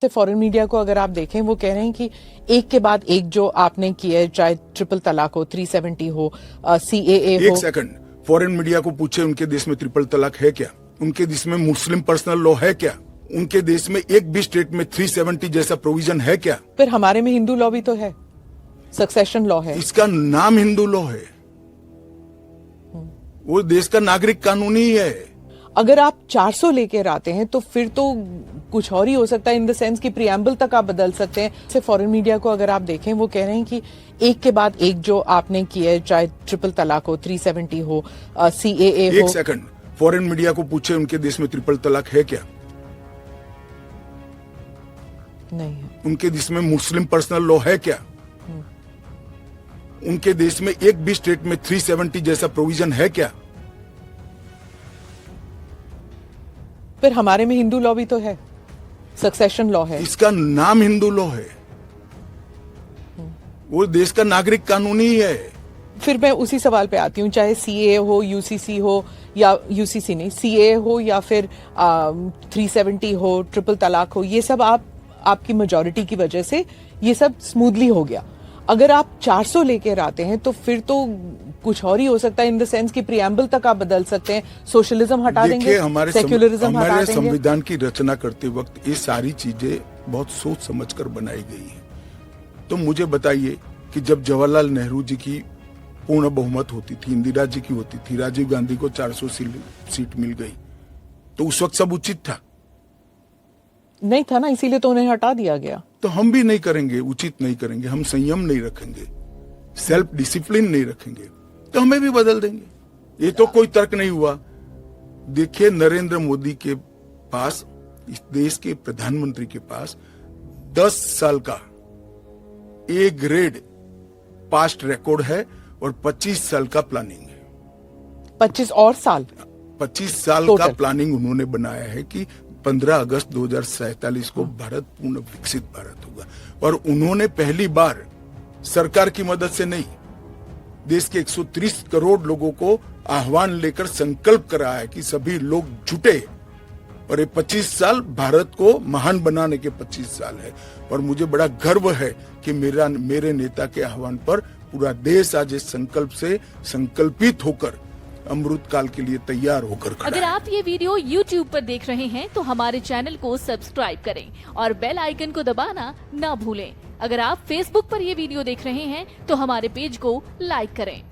Foreign media को अगर आप देखें, वो कह रहे हैं कि एक के बाद एक जो आपने किया है, चाहे ट्रिपल तलाक हो, 370 हो, CAA हो। एक सेकंड, फॉरेन मीडिया को पूछे उनके देश में ट्रिपल तलाक है क्या? उनके देश में मुस्लिम पर्सनल लॉ है क्या? उनके देश में एक भी स्टेट में 370 जैसा प्रोविजन है क्या? फिर हमारे में हिंदू लॉ भी तो है, सक्सेशन लॉ है। इसका नाम हिंदू लॉ है, वो देश का नागरिक कानून ही है। अगर आप 400 लेकर आते हैं तो फिर तो कुछ और ही हो सकता है, इन द सेंस कि प्रियम्बल तक आप बदल सकते हैं। से फॉरेन मीडिया को अगर आप देखें, वो कह रहे हैं कि एक के बाद एक जो आपने किया है, चाहे ट्रिपल तलाक हो, 370 हो, CAA हो। एक सेकंड, फॉरेन मीडिया को पूछे उनके देश में ट्रिपल तलाक है क्या? नहीं है। उनके देश में मुस्लिम पर्सनल लॉ है क्या? उनके देश में एक भी स्टेट में 370 जैसा प्रोविजन है क्या? फिर हमारे में हिंदू लॉ भी तो है, सक्सेशन लॉ है। इसका नाम हिंदू लॉ है, वो देश का नागरिक कानून ही है। फिर मैं उसी सवाल पे आती हूँ, चाहे CAA हो, UCC हो, या UCC नहीं, CAA हो, या फिर 370 हो, ट्रिपल तलाक हो, ये सब आपकी मेजॉरिटी की वजह से ये सब स्मूथली हो गया। अगर आप 400 लेकर आते हैं तो फिर तो कुछ और ही हो सकता है, इन द सेंस कि प्रियम्बल तक आप बदल सकते हैं, सोशलिज्म हटा देंगे, सेक्युलरिज्म हटा देंगे। संविधान की रचना करते वक्त ये सारी चीजें बहुत सोच समझकर बनाई गई हैं। तो मुझे बताइए कि जब जवाहरलाल नेहरू जी की पूर्ण बहुमत होती थी, इंदिरा जी की होती थी, राजीव गांधी को 400 सीट मिल गई, तो उस वक्त सब उचित था? नहीं था ना, इसीलिए तो उन्हें हटा दिया गया। तो हम भी नहीं करेंगे, उचित नहीं करेंगे, हम संयम नहीं रखेंगे, सेल्फ डिसिप्लिन नहीं रखेंगे, तो हमें भी बदल देंगे। ये तो कोई तर्क नहीं हुआ। देखिए, नरेंद्र मोदी के पास, इस देश के प्रधानमंत्री के पास 10 साल का ए ग्रेड पास्ट रिकॉर्ड है और 25 साल का प्लानिंग है। 25 और साल 25 साल टोटल का प्लानिंग उन्होंने बनाया है कि 15 अगस्त 2047 को भारत पूर्ण विकसित भारत होगा। और उन्होंने पहली बार सरकार की मदद से नहीं, देश के 130 करोड़ लोगों को आह्वान लेकर संकल्प करा है कि सभी लोग जुटे, और ये 25 साल भारत को महान बनाने के 25 साल है। और मुझे बड़ा गर्व है कि मेरे नेता के आह्वान पर पूरा देश आज इस संकल्प से संकल्पित होकर अमृत काल के लिए तैयार होकर खड़ा है। अगर आप ये वीडियो YouTube पर देख रहे हैं तो हमारे चैनल को सब्सक्राइब करें और बेल आइकन को दबाना ना भूलें। अगर आप Facebook पर ये वीडियो देख रहे हैं तो हमारे पेज को लाइक करें।